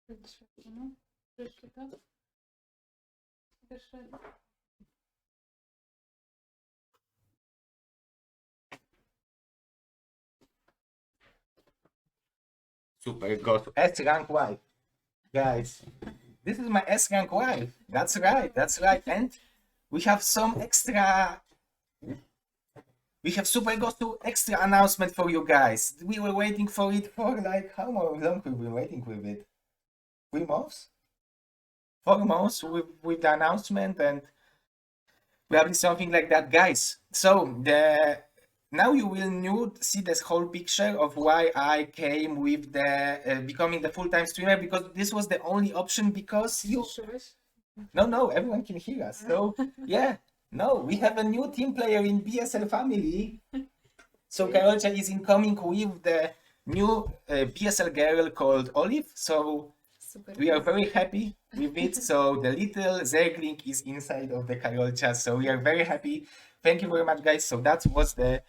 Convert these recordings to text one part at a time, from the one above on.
No, przeczytam. Wyszedł. Super, go to S rank wife. Guys, this is my S rank wife. That's right, that's right. And we have some extra. We have Super Gosu extra announcement for you guys. We were waiting for it for like how long we've been waiting with it? 3 months? 4 months with the announcement, and probably something like that, guys. So the now you will see this whole picture of why I came with the becoming the full-time streamer, because this was the only option, because you Słyszałeś? no, everyone can hear us. So yeah, no, we have a new team player in BSL family. So Karolka is incoming with the new BSL girl called Olive. So Super. we are very happy with it. So the little Zergling is inside of the Karolka. So we are very happy. Thank you very much, guys. So that was the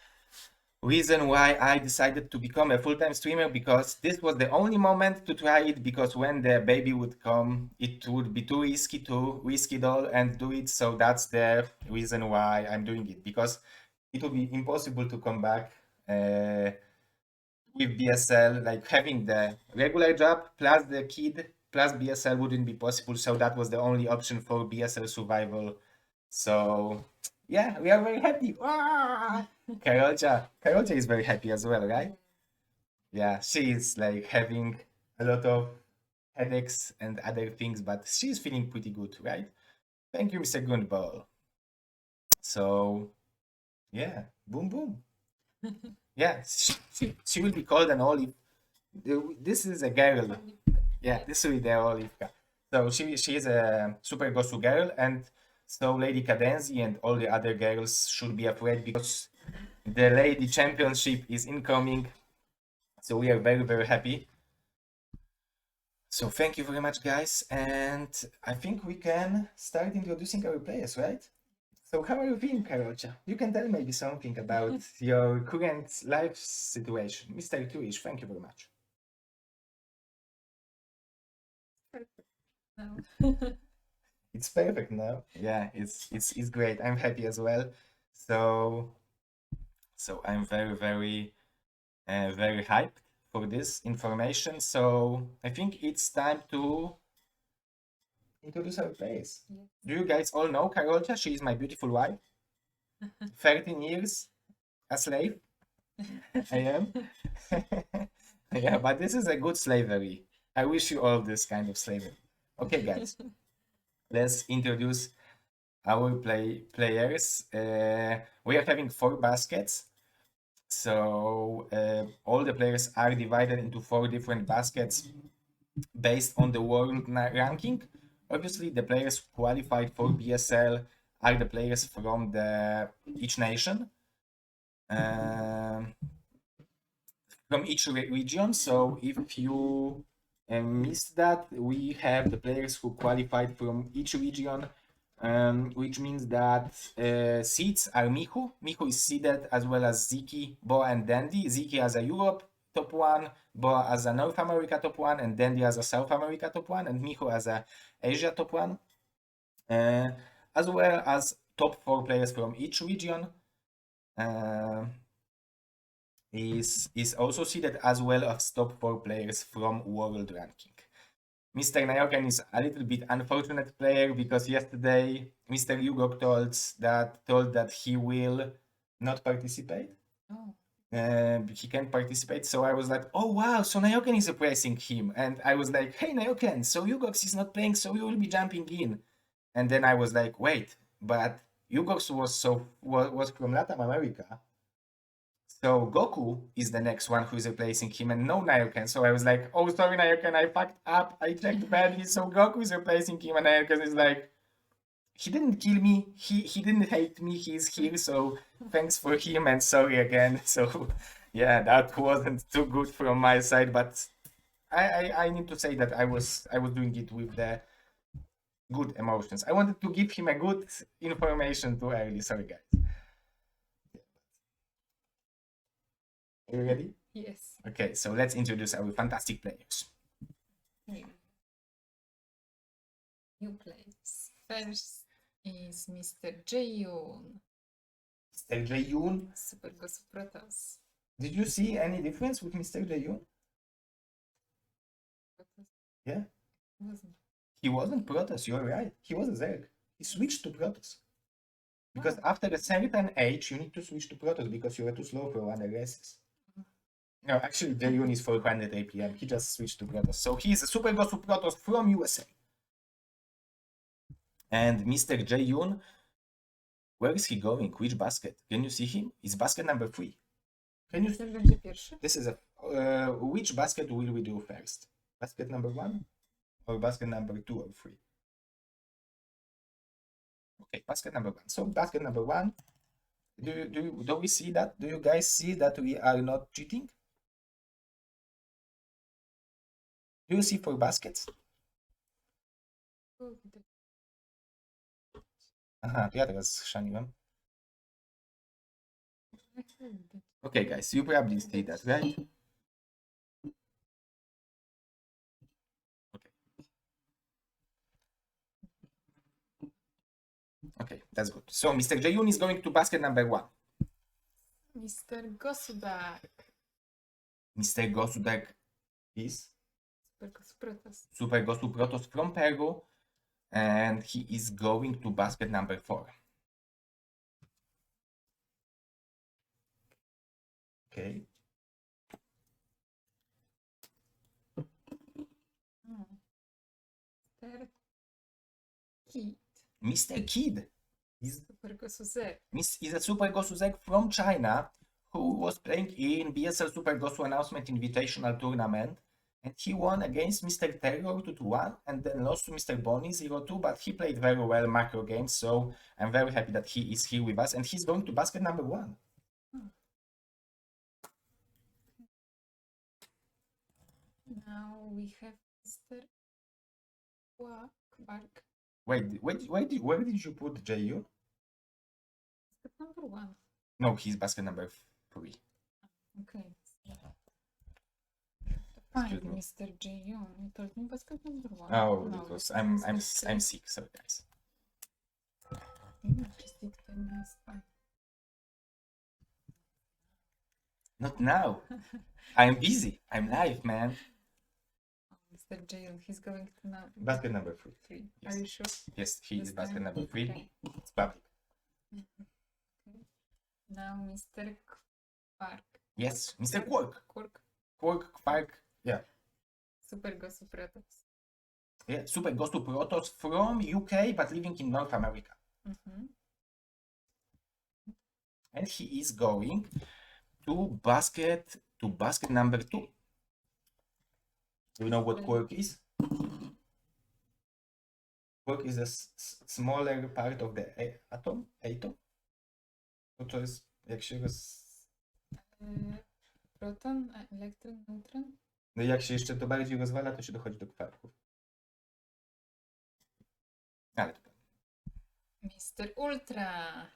reason why I decided to become a full-time streamer, because this was the only moment to try it, because when the baby would come, it would be too risky doll and do it. So that's the reason why I'm doing it, because it would be impossible to come back with BSL, like having the regular job plus the kid plus BSL wouldn't be possible. So that was the only option for BSL survival. So yeah, we are very happy. Karolka is very happy as well, right? Yeah, she is like having a lot of headaches and other things, but she's feeling pretty good, right? Thank you, Mr. Gundball. So yeah, boom boom. Yeah, she will be called an Olive. This is a girl. Yeah, this will be the Olivka. So she is a Super Gosu girl, and so Lady Cadenzi and all the other girls should be afraid, because the Lady Championship is incoming. So we are very, very happy. So thank you very much, guys. And I think we can start introducing our players, right? So how are you feeling, Karolka? You can tell maybe something about your current life situation. Mr. Turish, thank you very much. No. It's perfect now. Yeah, it's great. I'm happy as well. So I'm very, very, very hyped for this information. So I think it's time to introduce our players. Yes. Do you guys all know Karolka? She is my beautiful wife. 13 years a slave. I am. Yeah, but this is a good slavery. I wish you all this kind of slavery. Okay, guys, let's introduce our players. We are having 4 baskets. So all the players are divided into 4 different baskets based on the world ranking. Obviously, the players qualified for BSL are the players from each nation, from each region. So if you missed that, we have the players who qualified from each region, which means that seeds are Michu. Michu is seeded, as well as Ziki, Boa, and Dandy. Ziki as a Europe top 1, Boa as a North America top 1, and Dandy as a South America top 1, and Michu as a Asia top 1, as well as top 4 players from each region. Is also seeded, as well as top 4 players from world ranking. Mr. Nayokan is a little bit unfortunate player, because yesterday Mr. Yugok told that he will not participate. Oh. He can't participate, so I was like, oh wow, so Nayokan is replacing him, and I was like, hey Nayokan, so Yugox is not playing, so you will be jumping in. And then I was like, wait, but Yugox was from Latin America, so Goku is the next one who is replacing him, and no Nayokan. So I was like, oh, sorry, Nayokan, I fucked up. I checked badly. So Goku is replacing him, and Nayokan is like, he didn't kill me. He didn't hate me. He's here. So thanks for him, and sorry again. So yeah, that wasn't too good from my side, but I need to say that I was doing it with the good emotions. I wanted to give him a good information too early. Sorry, guys. Are you ready? Yes. Okay, so let's introduce our fantastic players. New players. First is Mr. Jaeyoon. Mr. Jaeyoon. Super Gosu Protoss. Did you see any difference with Mr. Jaeyoon? Yeah. Wasn't. He wasn't Protoss, you're right. He was a Zerg. He switched to Protoss. Because Wow. after a certain age, you need to switch to Protoss because you are too slow for other races. No, actually, Jaeyoon is 400 APM. He just switched to Protoss. So he's a Super Gosu Protoss from USA. And Mr. Jaeyoon, where is he going? Which basket? Can you see him? It's basket number 3. Can you? Ten będzie pierwszy? This is a. Which basket will we do first? Basket number 1 or basket number 2 or 3? Okay, basket number 1. So basket number 1. Do we see that? Do you guys see that we are not cheating? Do you see 4 baskets? O, widać. Aha, ja teraz schrzaniłem. Jak to widać? Okay, guys, you probably see that, right? Okay. Okay, that's good. So Mr. Jaeyoon is going to basket number 1. Mr. Gosudak. Mr. Gosudak is Super Gosu Protoss. Super Gosu Protoss from Peru, and he is going to basket number 4. Okay. Mr. Kid. Mr. Kid is Super Gosu Z. a Super Gosu Zek from China who was playing in BSL Super Gosu Announcement Invitational Tournament, and he won against Mr. Terror 2-1 and then lost to Mr. Bonnie 0-2, but he played very well macro games, so I'm very happy that he is here with us, and he's going to basket number 1. Now we have Mr. Bark. Wait, where did you put Jaeyoon? Step number 1. No, he's basket number 3. Okay. Find Excuse me. Mr. Jaeyoon. You told me basket number 1. Oh, No, it was, this I'm is basket sick, sorry guys. Interesting, nice one. Not now. I'm busy. I'm live, man. Mr. Jaeyoon, he's going to now. Basket number 3. 3. Yes. Are you sure? Yes, he is This basket time? number 3. Okay. It's public. Now Mr. Quark. Yes, Mr. Quark. Quark. Quark. Yeah. Super Gosu Protoss. Yeah, Super goes to Protoss from UK but living in North America. And he is going to basket number 2. Do you know what Quark is? Quark is a smaller part of the atom. No to jest, jak się Proton, elektron, neutron. No jak się jeszcze to bardziej rozwala, to się dochodzi do kwarków. Ale to Mr. Ultra.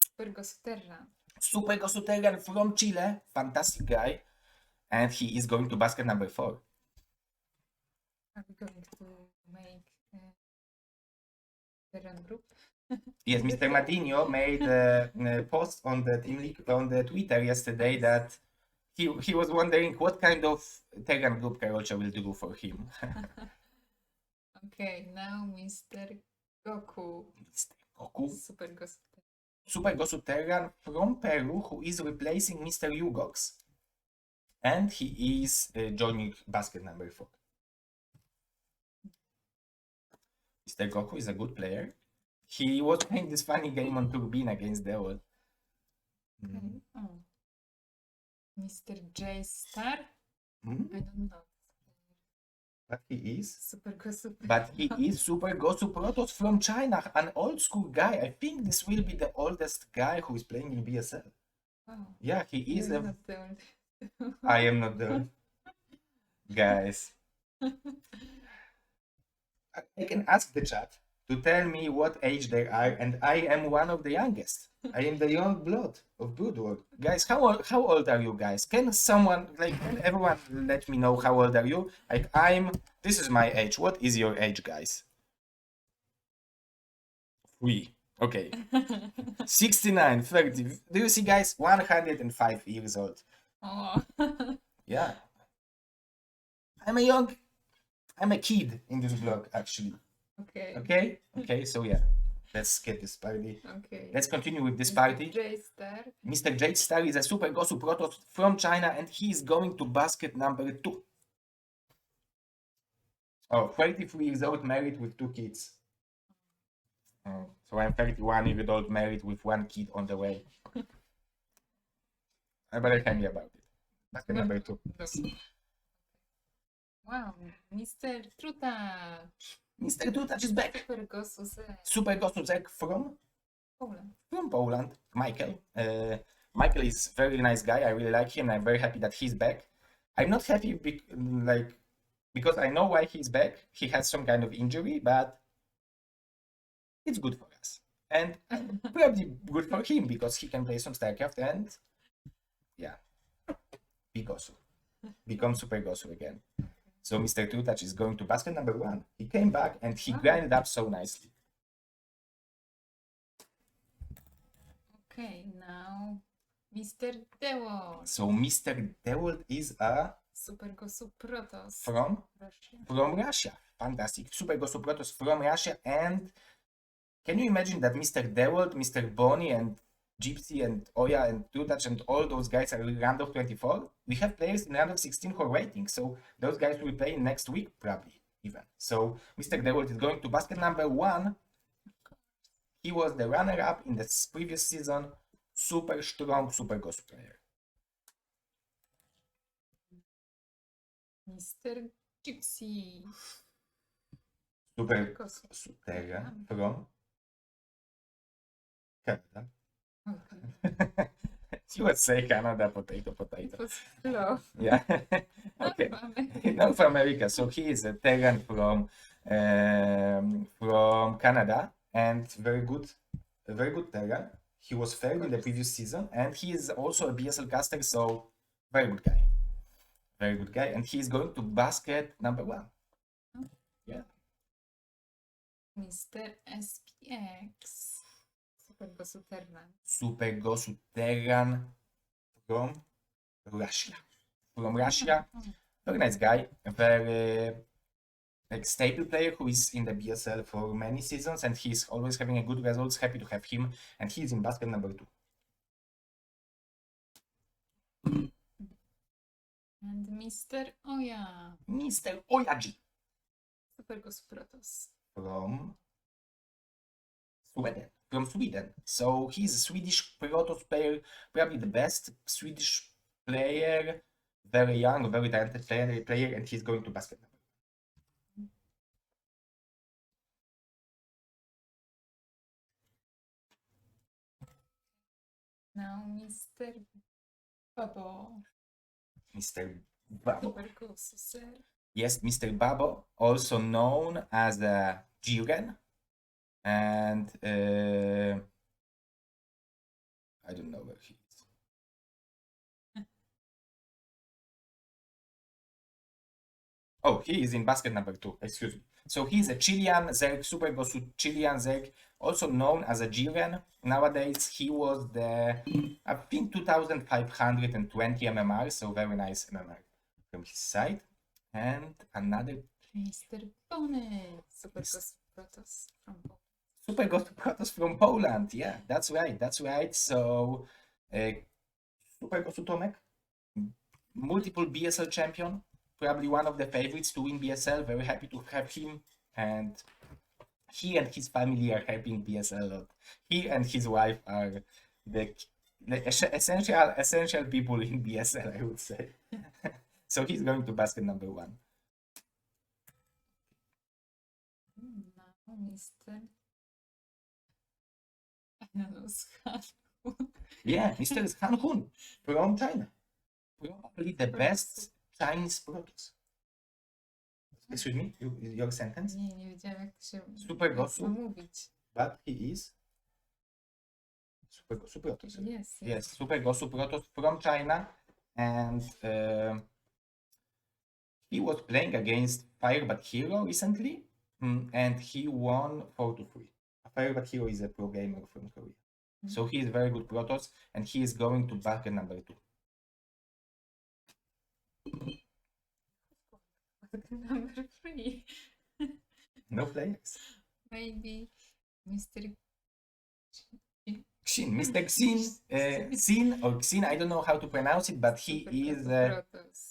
Super Gosu Terra. Super Gosu Terran from Chile, fantastic guy, and he is going to basket number 4. Are we going to make Terran group? Yes, Mr. Madinho made a post on the team league on the Twitter yesterday that he was wondering what kind of Terran group Karolcia will do for him. Okay, now Mr. Goku. Mr. Goku, Super Gosu Terra. Super Gosu Terran from Peru, who is replacing Mr. Yugox, and he is joining basket number 4. Mr. Goku is a good player. He was playing this funny game on Turbine against Dawid. Okay. Oh. Mr. J Star? Mhm. I don't know. But he is. Super Gosu. But he is Super Gosu Protoss from China, an old school guy. I think this will be the oldest guy who is playing in BSL. Wow. Yeah, he is. You're not the only- I am not the guys. I can ask the chat to tell me what age they are, and I am one of the youngest. I am the young blood of Broodworld. Guys, how old are you guys? Can someone, can everyone let me know how old are you? This is my age. What is your age, guys? 3. Okay. 69, 30. Do you see, guys? 105 years old. Oh. Yeah. I'm a kid in this vlog, actually. Okay. Okay, so yeah. Let's get this party. Okay. Let's continue with this party. J-Star. Mr. Jade Star is a Super Gosu Protoss from China, and he is going to basket number 2. Oh, 33 years old, married with 2 kids. So I'm 31 years old, married with 1 kid on the way. I better tell me about it. Basket number 2. Wow, Mr. Truta. Mr. Dutacz is back. Super Gosu Z. Super Gosu Zek from Poland. Poland. Michael. Michael is a very nice guy. I really like him. I'm very happy that he's back. I'm not happy because I know why he's back. He has some kind of injury, but it's good for us. And probably good for him because he can play some StarCraft and yeah, be Gosu. Become Super Gosu again. So Mr. Trutach is going to basket number 1. He came back and he grinded up so nicely. Okay, now Mr. Dawid. So Mr. Dawid is a Super Gosu Protoss. from Russia. Russia. Fantastic. Super Gosu Protoss from Russia. And can you imagine that Mr. Dawid, Mr. Bonnie, and Gypsy, and Oya, and Trutach, and all those guys are in round of 24? We have players in round of 16 who are waiting. So those guys will play next week, probably, even. So Mr. Dawid is going to basket number 1. He was the runner-up in the previous season. Super strong Super Gosu player. Mr. Gypsy. Super Gosu. Gosu player from Canada. Okay. You would say Canada, potato. It was flow. Yeah. Okay. North America. So he is a Terran from Canada, and a very good Terran. He was third in the previous season, and he is also a BSL caster, so very good guy. Very good guy, and he is going to basket number 1. Yeah. Mr. SPX. Super Gosu Terran. Super Gosu Terran from Russia. Very nice guy. A very stable player who is in the BSL for many seasons, and he's always having a good results. Happy to have him, and he's in basket number 2. And Mr. Oya. Mr. Oyaji Super Gosu Protoss. from Sweden. So he's a Swedish Protoss player, probably the best Swedish player, very young, very talented player, and he's going to basket number 1. Now Mr. Babo. Mr. Babo. Super Gosu Z. Yes, Mr. Babo, also known as the Jiren, and I don't know where he is. Oh, he is in basket number 2, excuse me. So he's a Chilean Zerg, Super Gosu Chilean Zerg, also known as a Jiren. Nowadays, he was the, I think, 2520 MMR, so very nice MMR from his side. And another Mr. Bonnet. Super Gosu Protoss from Poland. Super Gosu Protoss from Poland. Yeah, that's right. So, Super Gosu Tomek, multiple BSL champion, probably one of the favorites to win BSL. Very happy to have him, and he and his family are helping BSL a lot. He and his wife are the essential people in BSL, I would say. So he's going to basket number 1. Now Mr. I don't know, Schan. Yeah, Mr. Han Hun from China. Probably the best Chinese Protoss. Excuse me, your sentence? Nie wiedziałem jak to się Super Gosu? mówić. But he is Super Gosu Protoss. Yes. Super Gosu Protoss from China, and he was playing against Firebug Hero recently, and he won 4-3. favorite hero is a pro gamer from Korea. So he is very good Protoss, and he is going to basket number 2. Number 3. No players. Maybe Mr. Xin, Mr. Xin, Xin or Xin, I don't know how to pronounce it, but he is,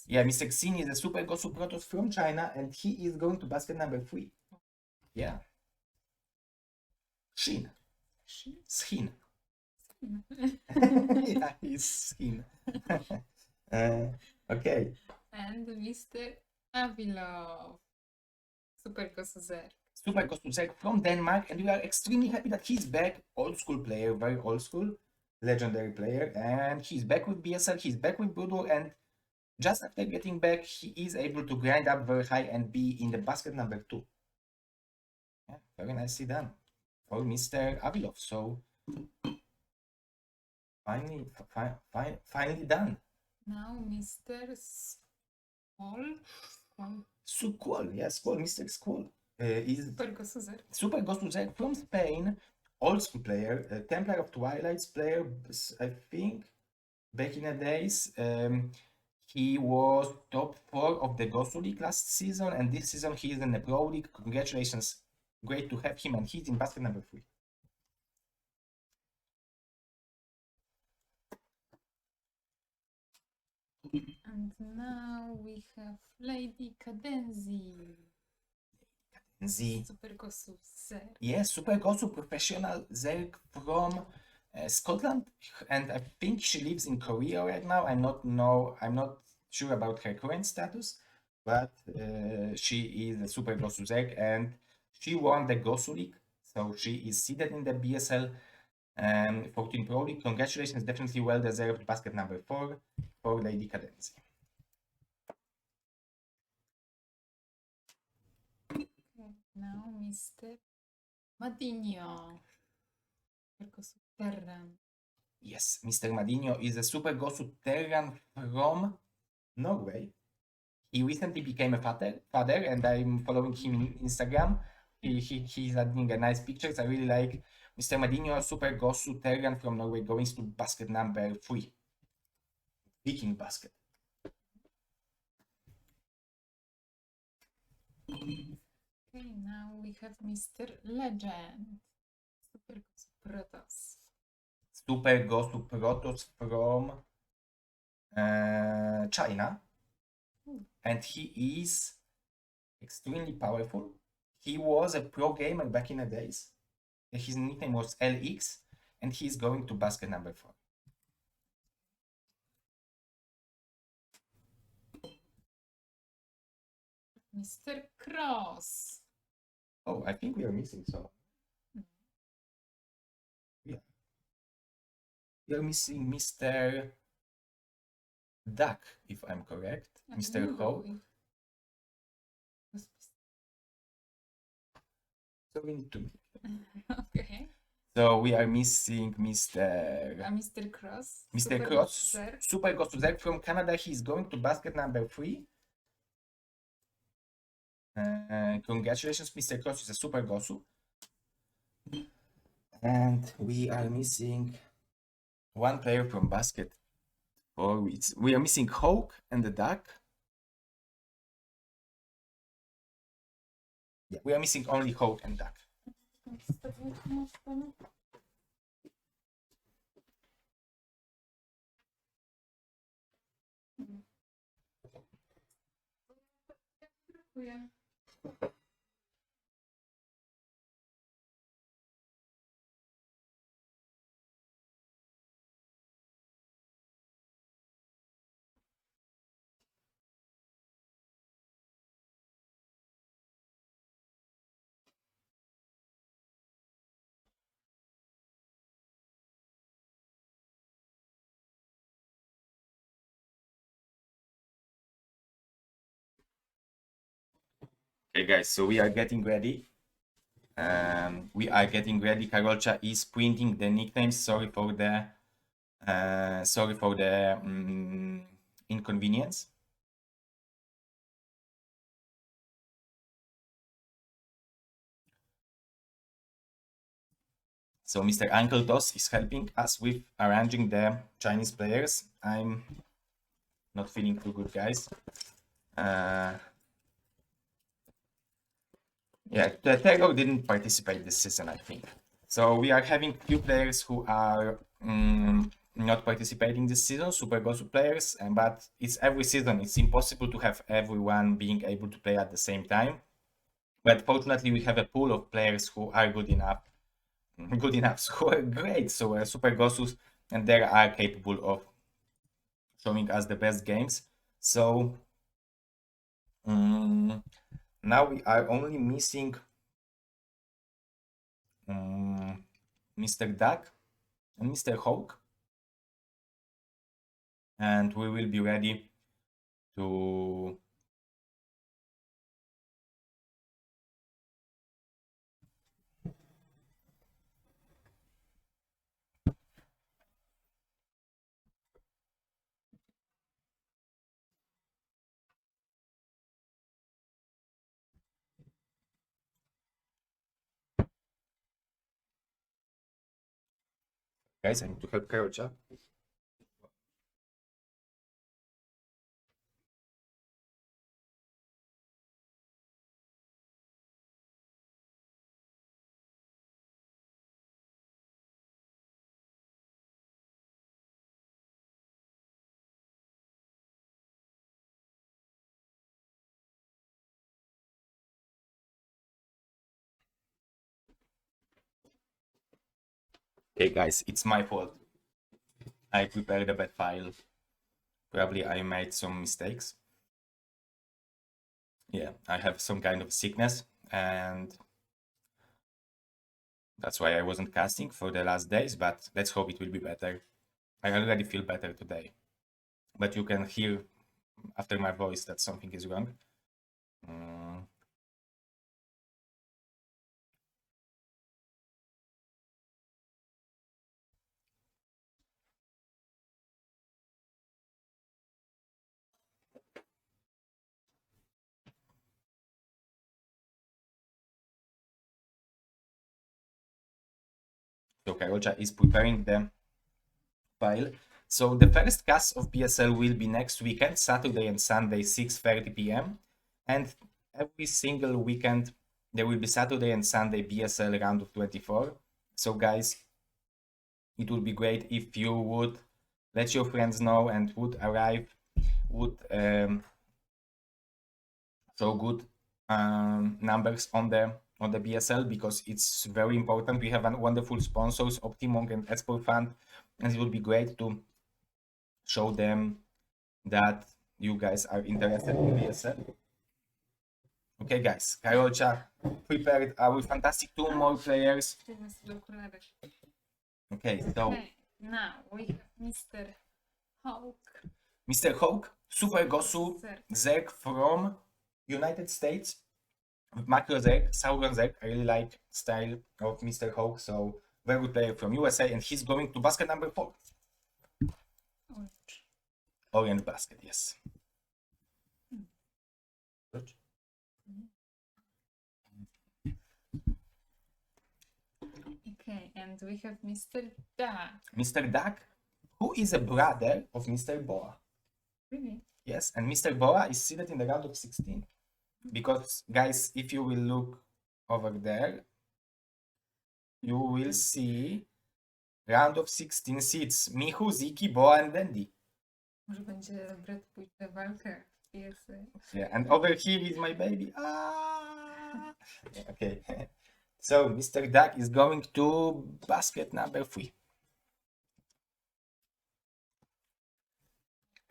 yeah, Mr. Xin is a Super Gosu Protoss from China, and he is going to basket number 3. Yeah. Xin. Xin. Yeah, he's Xin. Okay. And Mr. Avilov. Super Gosuzer. Super Kostusek from Denmark, and we are extremely happy that he's back. Old school player, very old school, legendary player, and he's back with BSL, he's back with Broodwar, and just after getting back, he is able to grind up very high and be in the basket number 2. Yeah, very nicely done for Mr. Avilov. So finally done. Now Mr. Squall. Squall, yeah, Squall, Mr. Squall. Is Super Gosuzer. Super Gosuzer from Spain, old school player, Templar of Twilights player, I think, back in the days. He was top 4 of the Gosu League last season, and this season he is in the Pro League. Congratulations, great to have him, and he's in basket number 3. And now we have Lady Cadenzi. Super Gosu Zerg. Yes, Super Gosu professional Zerg from Scotland, and I think she lives in Korea right now. I'm not sure about her current status, but she is a Super Gosu Zerg, and she won the Gosu League, so she is seeded in the BSL 14 Pro League. Congratulations, definitely well deserved basket number 4 for Lady Cadenzi. Now Mr. Madinho. Super Gosu Terran. Yes, Mr. Madinho is a Super Gosu Terran from Norway. He recently became a father, and I'm following him in Instagram. He's adding a nice pictures. I really like Mr. Madinho, Super Gosu Terran from Norway, going to basket number 3. Viking basket. Okay, now we have Mr. Legend. Super Gosu Protoss. Super Gosu Protoss from China, and he is extremely powerful. He was a pro gamer back in the days. His nickname was LX, and he's going to basket number 4. Mr. Cross. Oh, I think we are missing some. Yeah. We are missing Mr. Duck, if I'm correct. Mr. Hope. So we need to. Okay. So we are missing Mr. Mr. Cross. Mr. Cross. Super Gosu Zerg from Canada. He's going to basket number 3. Congratulations, Mr. Cross is a Super Gosu. And we are missing one player from basket. We are missing Hawk and the Duck. Yeah, we are missing only Hawk and Duck. Yeah. Okay, guys, so we are getting ready. Karolcha is printing the nicknames. Sorry for the inconvenience. So Mr. Uncle Toss is helping us with arranging the Chinese players. I'm not feeling too good, guys. Yeah, the Tego didn't participate this season, I think. So we are having few players who are not participating this season, Super Gosu players, but it's every season. It's impossible to have everyone being able to play at the same time. But fortunately, we have a pool of players who are good enough, who are great. So Super Gosus, and they are capable of showing us the best games. So now we are only missing Mr. Duck and Mr. Hawk, and we will be ready to guys, I need to help Karocha. Okay, guys, it's my fault. I prepared a bad file. Probably I made some mistakes. Yeah, I have some kind of sickness, and that's why I wasn't casting for the last days, but let's hope it will be better. I already feel better today, but you can hear after my voice that something is wrong. So Karocha is preparing the file. So the first cast of BSL will be next weekend, Saturday and Sunday, 6:30 p.m. And every single weekend, there will be Saturday and Sunday BSL round of 24. So guys, it would be great if you would let your friends know and would arrive, would show good numbers on the BSL, because it's very important. We have wonderful sponsors, Optimong and Esport Fund, and it would be great to show them that you guys are interested in BSL. Okay, guys, Karocha prepared our fantastic two more players. Okay, so Okay, now we have Mr. Hawk. Mr. Hawk, Super Gosu Zerg from United States, Macro Zerg, Sauron Zerg. I really like style of Mr. Hawk, so very good player from USA, and he's going to basket number 4. Orange. Orange basket, yes. Okay, and we have Mr. Duck. Mr. Duck, who is a brother of Mr. Boa. Really? Yes, and Mr. Boa is seated in the round of 16. Because, guys, if you will look over there, you will see round of 16 seats. Michu, Ziki, Boa, and Dandy. Może będzie brat pójść na walkę w PSL. Yeah, and over here is my baby. Ah! Okay. So, Mr. Duck is going to basket number 3.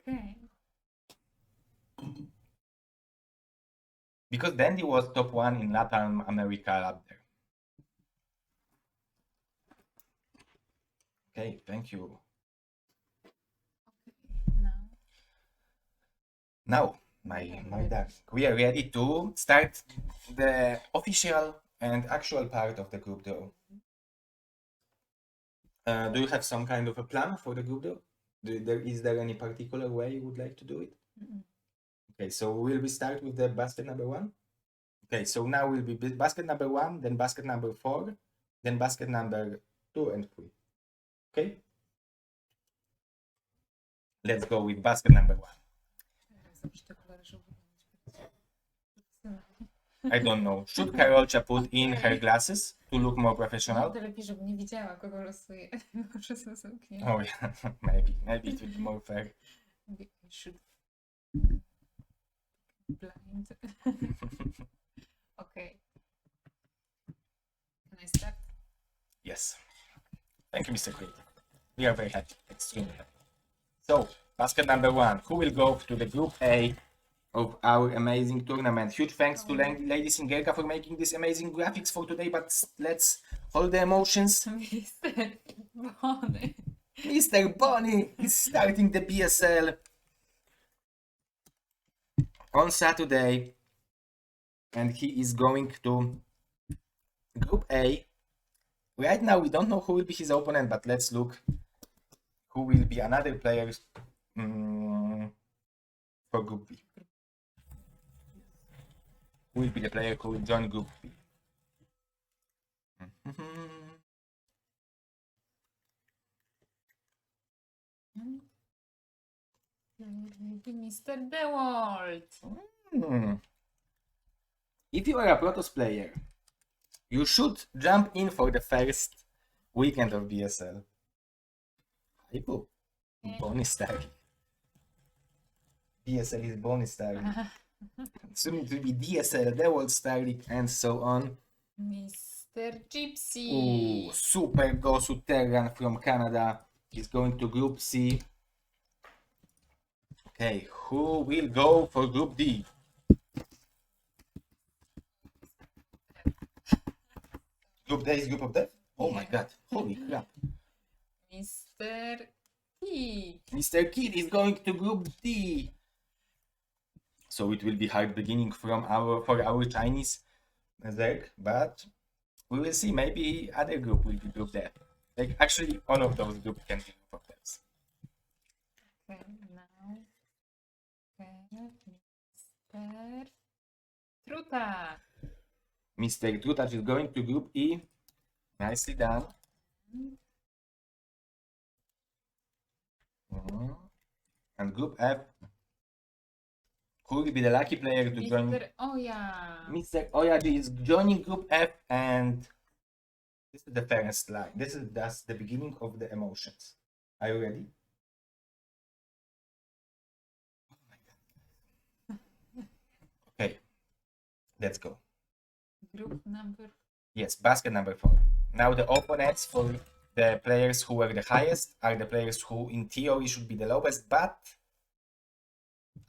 Okay. Because Dandy was top 1 in Latin America up there. Okay, thank you. Now, my duck, we are ready to start the official and actual part of the group draw. Do you have some kind of a plan for the group draw? Is there any particular way you would like to do it? Okay, so will we start with the basket number 1? Okay, so now will be basket number 1, then basket number 4, then basket number 2, and 3. Okay? Let's go with basket number 1. Zawsze te kolory, żeby I don't know. Should Karolcia put in her glasses to look more professional? to lepiej, żeby nie widziała, kogo losuje. Może są zamknięte. Oh yeah, maybe it would be more fair. Maybe I should blind. Okay. Can I start? Yes. Thank you, Mr. Creative. We are very happy, extremely happy. So, basket number 1. Who will go to the Group A of our amazing tournament? Huge thanks to ladies in Gerka for making these amazing graphics for today, but let's hold the emotions. Mr. Bonny. Mr. Bonny is starting the BSL on Saturday, and he is going to Group A. Right now, we don't know who will be his opponent, but let's look who will be another player for Group B. Who will be the player who will join Group B? Maybe Mr. DeWalt. If you are a Protoss player, you should jump in for the first weekend of BSL. Hypo. Bonus Starleague. BSL is bonus Starleague. Soon it will be DSL, DeWalt Starleague, and so on. Mr. Gypsy. Ooh, Super Gosu Terran from Canada is going to Group C. Okay, who will go for Group D? Group D is Group of Death? Oh my god, holy crap. Mr. T. Mr. Kid is going to Group D. So it will be hard beginning for our Chinese Zerg, but we will see. Maybe other group will be Group D. Like actually, all of those groups can be Group of Deaths. Okay, now. Mr. Truta. Mr. Trutach is going to Group E. Nicely done. And Group F. Who will be the lucky player to join? Mr. Oya. Mr. Oyaji is joining Group F, and this is the fairest line. That's the beginning of the emotions. Are you ready? Oh my god. Okay, let's go. Group number. Yes, basket number 4. Now the opponents for the players who were the highest are the players who in theory should be the lowest, but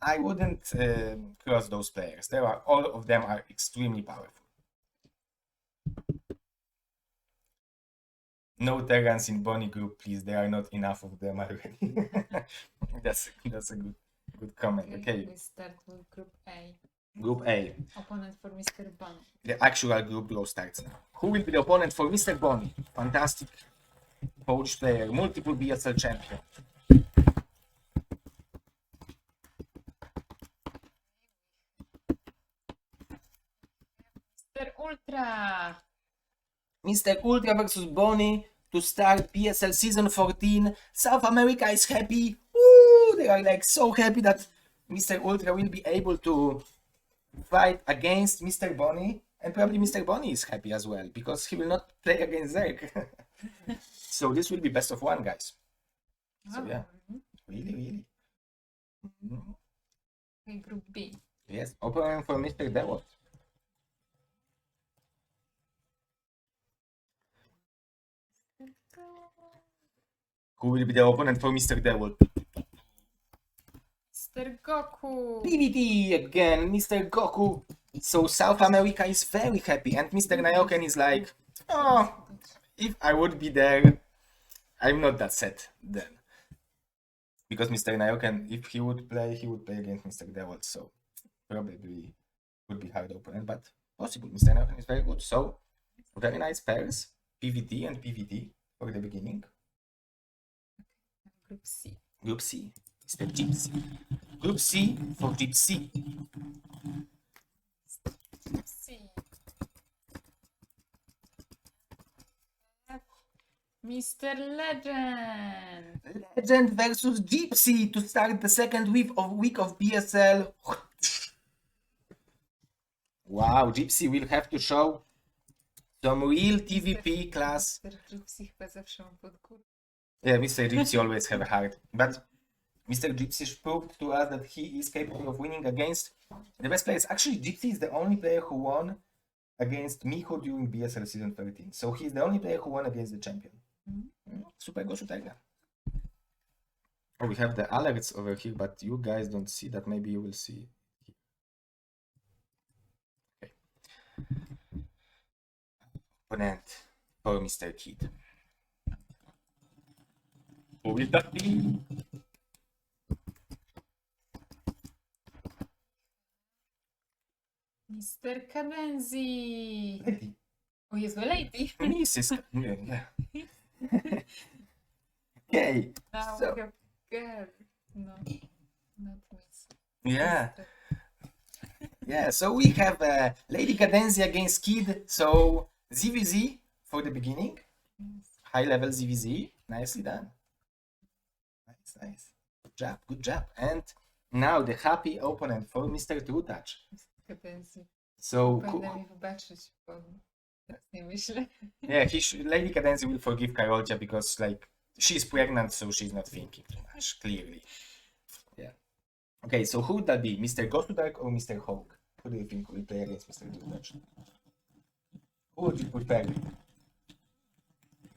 I wouldn't cross those players. All of them are extremely powerful. No Terrans in Bonnie group, please. There are not enough of them already. that's a good comment. Okay. We start with Group A. Group A. Opponent for Mr. Bonny. The actual group draw starts now. Who will be the opponent for Mr. Bonny? Fantastic Polish player, multiple BSL champion. Mr. Ultra. Mr. Ultra versus Bonnie to start BSL season 14. South America is happy. Woo! They are like so happy that Mr. Ultra will be able to fight against Mr. Bonnie, and probably Mr. Bonnie is happy as well because he will not play against Zerg. So this will be best of 1, guys. So yeah, really. Okay, Group B. Yes, opponent for Mr. DeWalt. Who will be the opponent for Mr. DeWalt? Mr. Goku. PvT again, Mr. Goku. So South America is very happy, and Mr. Nayoken is like, oh, if I would be there, I'm not that sad then. Because Mr. Nayoken, if he would play against Mr. DeWalt, so probably would be hard opponent, but possible. Mr. Nayoken is very good. So very nice pairs, PvT and PvT for the beginning. Group C. Group C, Mr. Gypsy. Group C for Gypsy. C. Mr. Legend. Legend versus Gypsy to start the second week of BSL. Wow, Gypsy will have to show some real TVP class. Mr. Gypsy chyba zawsze ma pod górę. Yeah, Mr. Gypsy always have a heart. But Mr. Gypsy proved to us that he is capable of winning against the best players. Actually, Gypsy is the only player who won against Micho during BSL season 13. So he's the only player who won against the champion. Super go Tiger. Oh, we have the alerts over here, but you guys don't see that. Maybe you will see. Okay. Opponent for Mr. Kid. Who will that be? Mr. Cadenzi. Lady. O Jezu, Lady. Mrs. Yeah. Okay. Now So- we have girl. No, not miss. Yeah. Mr. Yeah, so we have Lady Cadenzi against Kid. So ZVZ for the beginning. Yes. High level ZVZ. Nicely done. Nice. Good job. And now the happy opponent for Mr. True Touch. Mr. Cadenzi. So, Powinna mi wybaczyć, bo tak nie myślę. yeah, Lady Cadenzi will forgive Karolcia because, like, she's pregnant, so she's not thinking too much, clearly. Yeah. Okay, so who would that be? Mr. Gosudark or Mr. Hawk? Who do you think will play against Mr. True Touch? Who would you prefer?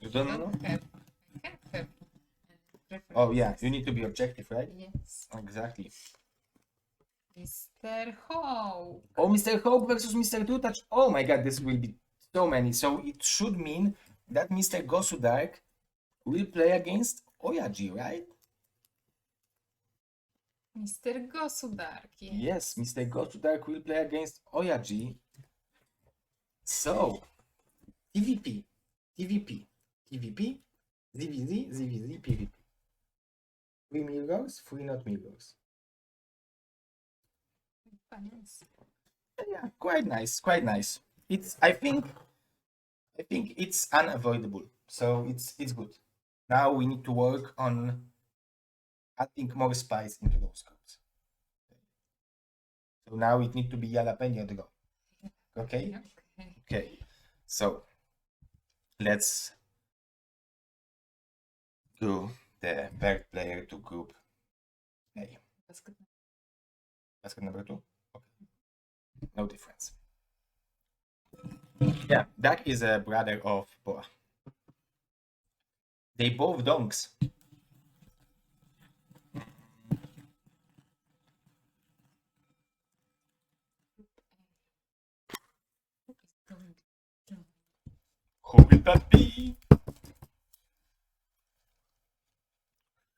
You don't know? Don't have. I can't have. Oh, yeah, you need to be objective, right? Yes. Exactly. Mr. Hawk. Oh, Mr. Hawk versus Mr. True Touch. Oh my god, this will be so many. So it should mean that Mr. Gosudark will play against Oyaji, right? Mr. Gosudark. Yes, Mr. Gosudark will play against Oyaji. So, TVP, ZVZ, PVP. 3 mirrors, 3 not mirrors. Yes. Yeah, quite nice. I think it's unavoidable. So it's good. Now we need to work on adding more spice into those cards. So now it needs to be jalapeno to go. Okay? Okay. Okay. So let's do the third player to group A. Basket number 2? Okay. No difference. Yeah, Dak is a brother of Boa. They both donks. Who will that be?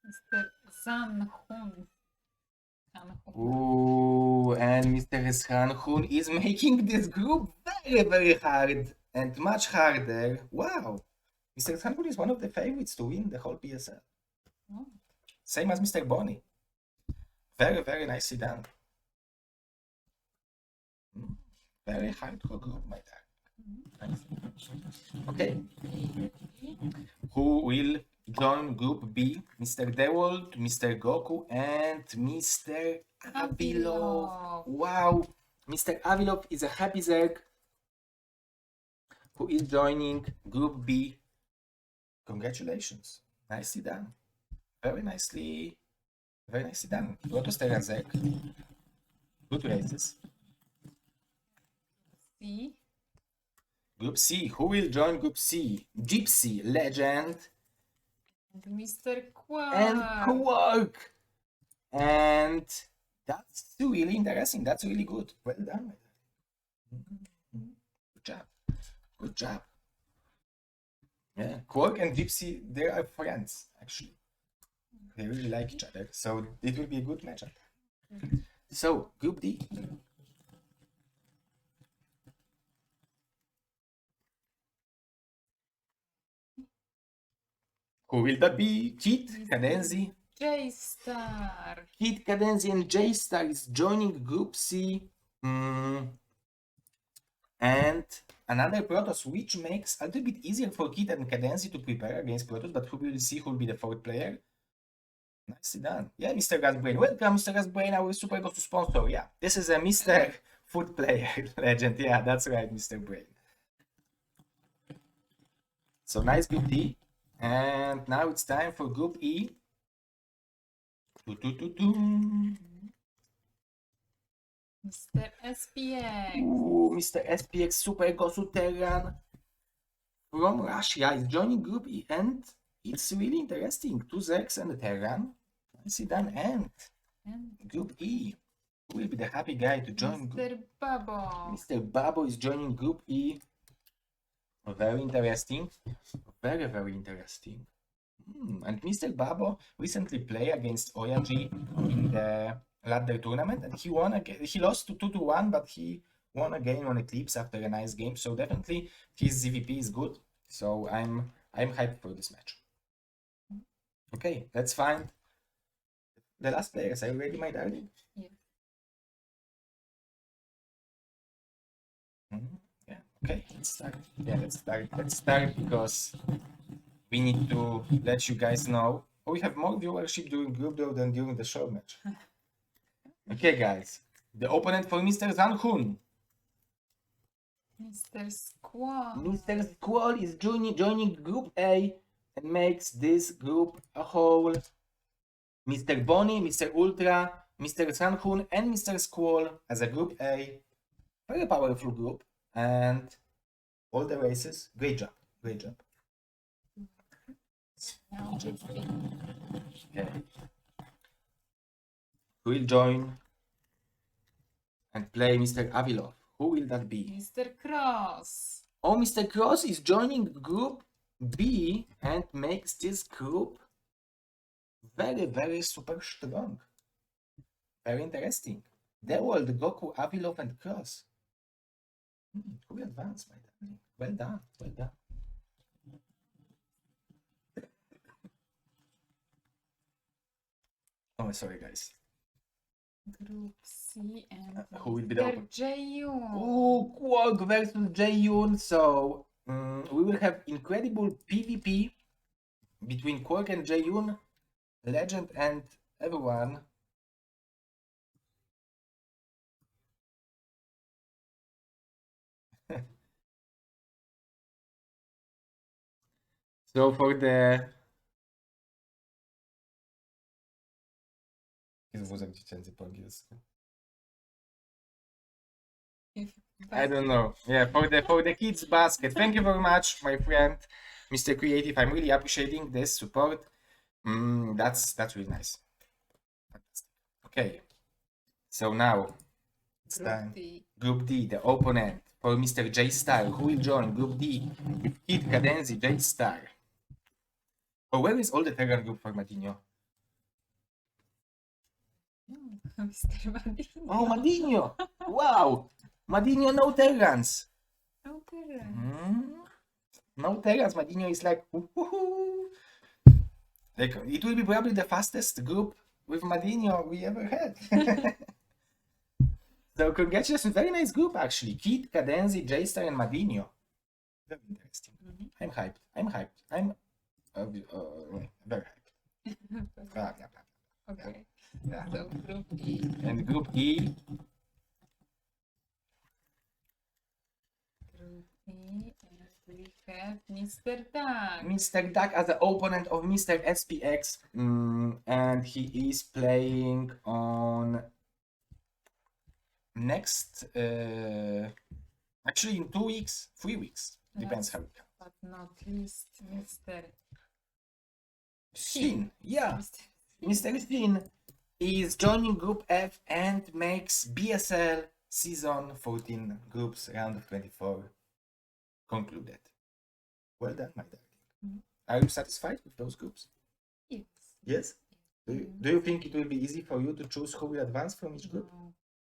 Mr. Sanhun. Ooh, and Mr. Sanhun is making this group very, very hard and much harder. Wow. Mr. Sanhun is one of the favorites to win the whole PSL. Oh. Same as Mr. Bonnie. Very, very nicely done. Very hardcore group, my dad. Okay. Who will join Group B? Mr. Dawid, Mr. Goku, and Mr. Avilov. Wow. Mr. Avilov is a happy Zerg who is joining Group B. Congratulations. Nicely done. Very nicely done. Protostera Zerg. Good races. C. Group C. Who will join Group C? Gypsy, Legend, And Mr. Quark. and Quark. And that's really interesting. That's really good. Well done. Good job. Good job. Yeah, Quark and Gypsy, they are friends, actually. They really like each other. So it will be a good matchup. So, Group D. Who will that be? Kit, Cadenzi. J-Star. Kit, Cadenzi, and J-Star is joining Group C. And another Protoss, which makes a little bit easier for Kit and Cadenzi to prepare against Protoss, but who will see who will be the fourth player. Nicely done. Yeah, Mr. Gasbrain. Welcome, Mr. Gasbrain, our Super Ghost sponsor. Yeah, this is a Mr. Food Player legend. Yeah, that's right, Mr. Brain. So nice Group D. And now it's time for Group E. Mr. SPX. Ooh, Mr. SPX Super Gosu Terran from Russia is joining Group E, and it's really interesting. 2 Zergs and a Terran. Nicely done. And Group E. Who will be the happy guy to join Mr. Babo. Mr. Babo is joining Group E. Very interesting. Very, very interesting. And Mr. Babo recently played against Oyaji in the ladder tournament, and he won again. He lost to 2-1, but he won again on Eclipse after a nice game. So definitely his ZVP is good. So I'm hyped for this match. Okay, let's find the last players. Are you ready, my darling? Yes. Yeah. Okay, let's start. Yeah, let's start because we need to let you guys know. Oh, we have more viewership during group though than during the show match. Okay, guys. The opponent for Mr. Zanhun. Mr. Squall. Mr. Squall is joining Group A and makes this group a whole. Mr. Bonnie, Mr. Ultra, Mr. Zanhun, and Mr. Squall as a Group A. Very powerful group. And all the races. Great job. Great job. Okay. Who will join and play Mr. Avilov? Who will that be? Mr. Cross. Oh, Mr. Cross is joining Group B and makes this group very, very super strong. Very interesting. There were the Goku, Avilov, and Cross. Who will advance, my darling? Well done. Well done. Oh, sorry, guys. Group C and Who will be the Mr. Jayun. Oh, Quark versus Jayun. So we will have incredible PvP between Quark and Jayun, Legend, and everyone. So for the wózek dziecięcy po angielsku. I don't know. Yeah, for the kids basket. Thank you very much, my friend, Mr. Creative. I'm really appreciating this support. That's really nice. Fantastic. Okay. So now it's time. Group D, the opponent for Mr. J Star, who will join Group D with Kid Cadenzi, J Star. Oh, where is all the Terran group for Madinho? Mr. Madinho. Oh, Madinho! Wow! Madinho, no Terrans! No Terran. No Terrans. Madinho is like, woohoo! Like, it will be probably the fastest group with Madinho we ever had. So, congratulations. Very nice group, actually. Kid, Cadenzi, J-Star, and Madinho. Very interesting. I'm hyped. I'm very hyped. Okay. Yeah. So Group E. And Group E. Group E, and we have Mr. Duck. Mr. Duck as the opponent of Mr. SPX. And he is playing on next, actually in 2 weeks, 3 weeks. Depends how it comes. But not least, Mr. Finn. Yeah. Mr. Mr. Finn is joining Group F and makes BSL Season 14 groups round of 24 concluded. Well done, my darling. Are you satisfied with those groups? Yes. Yes? Do you think it will be easy for you to choose who will advance from each group?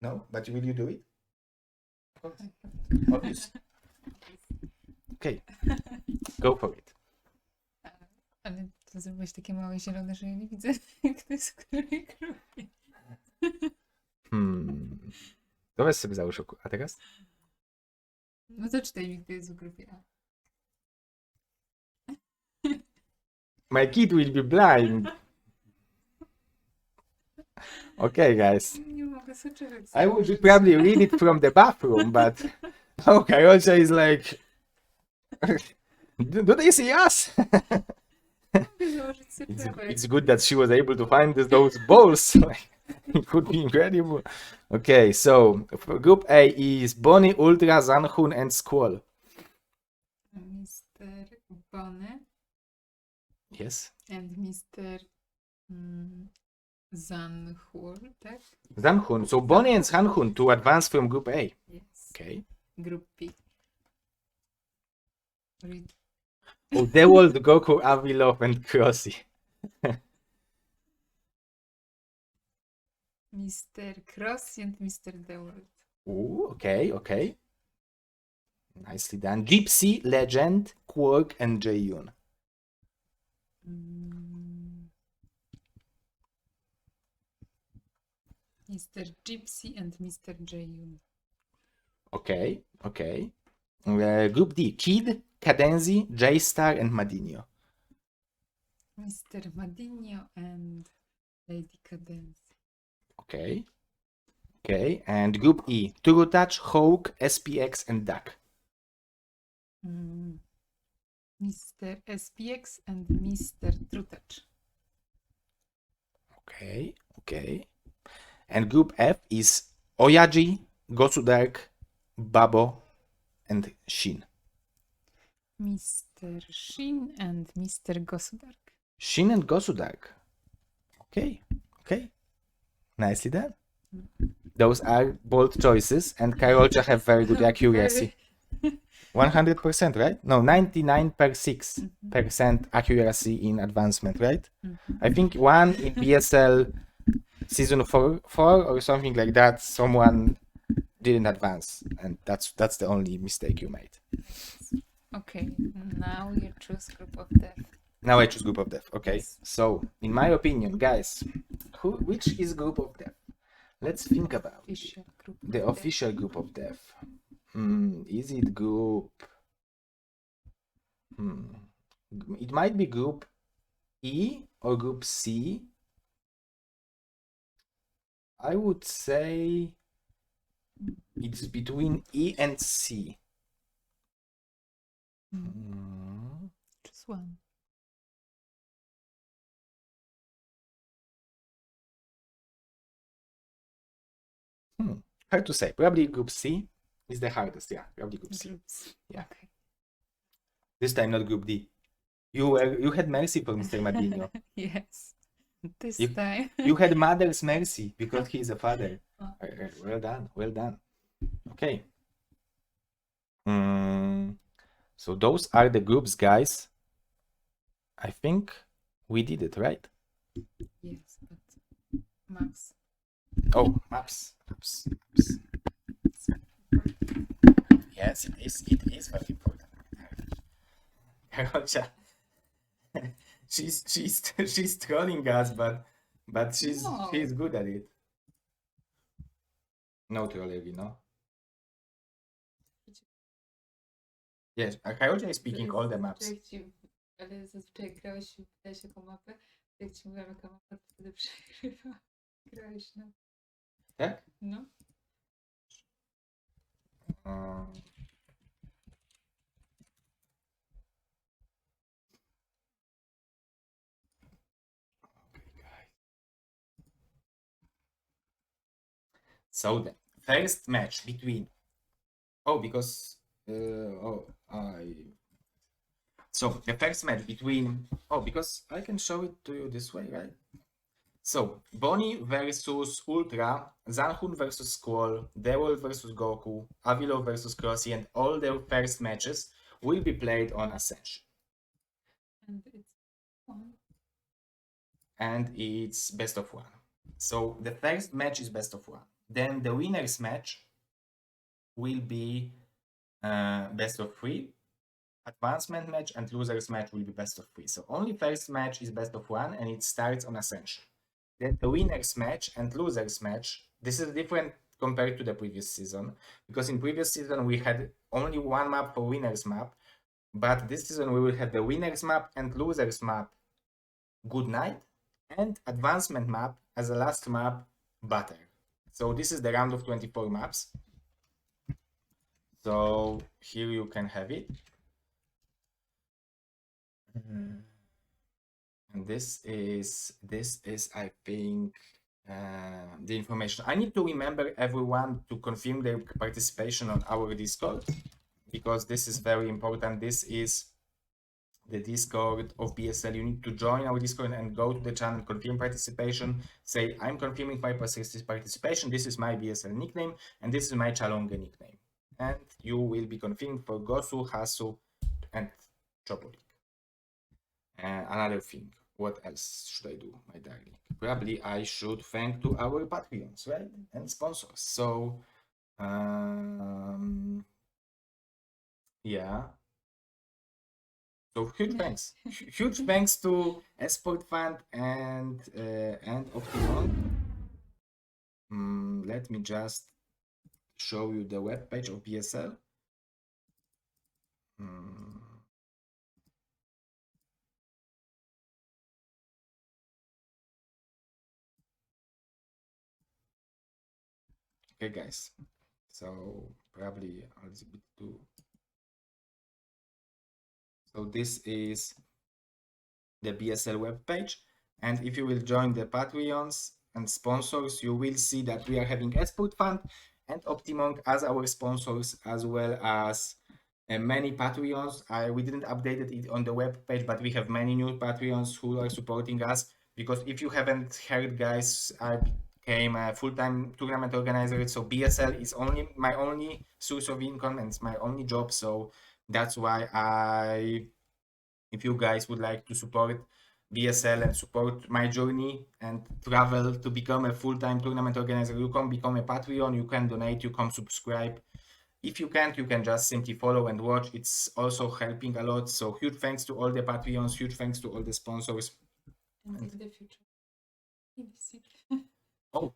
No? But will you do it? Obvious. Okay. Go for it. Ale to zrobiłeś takie małe zielone, że ja nie widzę, kto jest w której grupie. To weź sobie załóż okular. A teraz? No to czytaj mi, kto jest w grupie A. My kid will be blind. Okay, guys. Nie mogę sobie czytać. I would probably read it from the bathroom, but no, Karolcia is like, do they see us? Mogę założyć sobie czapek. It's good that she was able to find those balls. It would be incredible. Okay, so group A is Bonnie, Ultra, Zanhun, and Squall. Mr. Bonny Yes. and Mr. Zanhur, tak? Zanhun. So Bonnie and Zanhun to advance from group A. Yes. Okay. Group B. Read. Oh, Dewald, Goku, Avilov, and Crossy. Mr. Cross and Mr. Dawid. Ooh, okay, okay. Nicely done. Gypsy, Legend, Quark, and Jaeyoon. Mr. Gypsy and Mr. Jaeyoon. Okay, okay. Group D, Kid, Cadenzi, J-Star, and Madinho. Mr. Madinho and Lady Cadence. Okay. Okay, and Group E, Turutouch, Hawk, SPX, and Duck. Mr. SPX and Mr. Trutouch. Okay, okay. And Group F is Oyaji, Gosudark, Babo, and Shin. Mr. Shin and Mr. Gosudark. Shin and Gosudark. Okay, okay. Nicely done. Those are bold choices, and Karolcia have very good accuracy. 100%, right? No, 99.6% accuracy in advancement, right? I think one in BSL season 4 or something like that, someone didn't advance, and that's the only mistake you made. Okay, now you choose group of death. Now I choose group of death. Okay, so in my opinion, guys, which is group of death? Let's think about Official group of the death. official group of death. Is it group? It might be group E or group C. I would say it's between E and C. Choose one. Hard to say. Probably group C is the hardest. Yeah, probably group C. Groups. Yeah. Okay. This time not group D. You had mercy for Mr. Madinho. Yes. This You- time. You had mother's mercy because he is a father. Oh. Well done, well done. Okay. So those are the groups, guys. I think we did it, right? Yes, but maps. Oh, maps. Yes, it is very important. Karolcia, she's trolling us, but she's No. good at it. No trollery, no? Yes, Karolcia is speaking all the maps. Ale zazwyczaj jak grałeś i pytałeś jaką mapę, to jak ci mówiłam jaka mapa, to wtedy przegrywa. Grałeś na... Tak? No. So the first match between so the first match between because I can show it to you this way, right? So Bonnie versus Ultra, Zanhun versus Squall, Dewald versus Goku, Avilov versus Crossy, and all their first matches will be played on Ascension. And it's one. And it's best of one. So the first match is best of one. Then the winner's match will be best of three. Advancement match and loser's match will be best of three. So only first match is best of one, and it starts on Ascension. Then the winner's match and loser's match. This is a different compared to the previous season, because in previous season we had only one map for winners map, but this season we will have the winners map and losers map good night, and advancement map as a last map, butter. So this is the round of 24 maps. So here you can have it. And this is I think the information. I need to remember everyone to confirm their participation on our Discord, because this is very important. This is the Discord of BSL. You need to join our Discord and go to the channel, confirm participation, say I'm confirming my participation, this is my BSL nickname, and this is my Chalonga nickname. And you will be confirmed for Gosu, Hasu, and Chopolik. Another thing, what else should I do, my darling? Probably I should thank to our Patreons, right? And sponsors. So, yeah. So huge thanks. Huge thanks to Esport Fund and Optimon. Let me just show you the webpage of BSL. Okay, guys. So probably a little bit too. So this is the BSL webpage, and if you will join the Patreons and sponsors, you will see that we are having Esport Fund and Optimon as our sponsors, as well as many Patreons. We didn't update it on the webpage, but we have many new Patreons who are supporting us, because if you haven't heard, guys, I became a full-time tournament organizer, so BSL is my only source of income and it's my only job. So that's why if you guys would like to support BSL and support my journey and travel to become a full-time tournament organizer, you can become a Patreon, you can donate, you can subscribe. If you can't, you can just simply follow and watch. It's also helping a lot. So huge thanks to all the Patreons, huge thanks to all the sponsors. And in the future. Oh.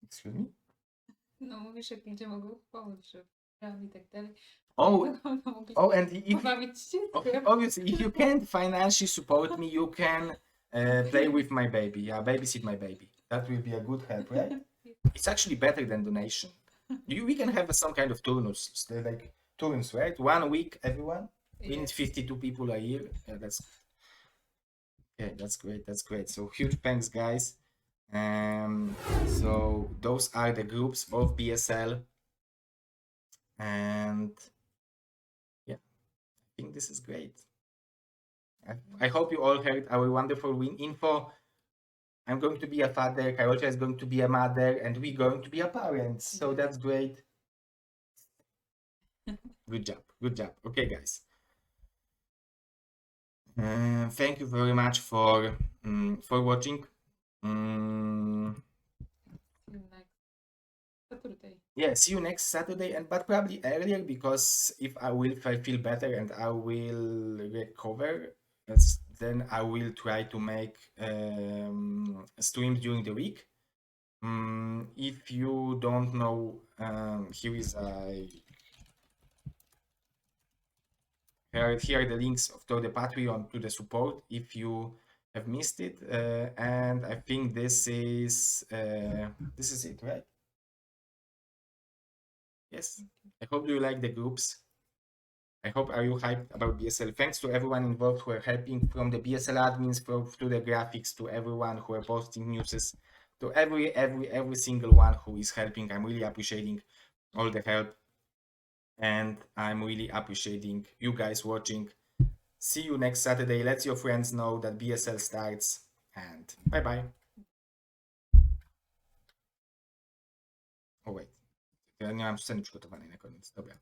Excuse me? No, mówisz, jak ludzie mogą pomóc, że i tak dalej. And obviously, if you can't financially support me, you can play with my baby. Yeah, babysit my baby. That will be a good help, right? It's actually better than donation. We can have some kind of turnus, like turns, right? 1 week, everyone. We need 52 people a year. Yeah, that's great. That's great. So huge thanks, guys. So those are the groups of BSL, and yeah, I think this is great. I hope you all heard our wonderful win info. I'm going to be a father, Karolinka is going to be a mother, and we're going to be a parent. So that's great. Good job. Okay, guys. Thank you very much for watching. Saturday. Yeah, see you next Saturday, but probably earlier, because if I feel better and I will recover, then I will try to make streams during the week. If you don't know, here are the links to the Patreon, to the support, if you have missed it, and I think this is it, right? Yes. I hope you like the groups. I hope are you hyped about BSL. Thanks to everyone involved who are helping, from the BSL admins to the graphics, to everyone who are posting newses, to every single one who is helping. I'm really appreciating all the help, and I'm really appreciating you guys watching. See you next Saturday. Let your friends know that BSL starts, and bye. Oh wait, ja nie mam sceny przygotowanej na koniec. Dobra.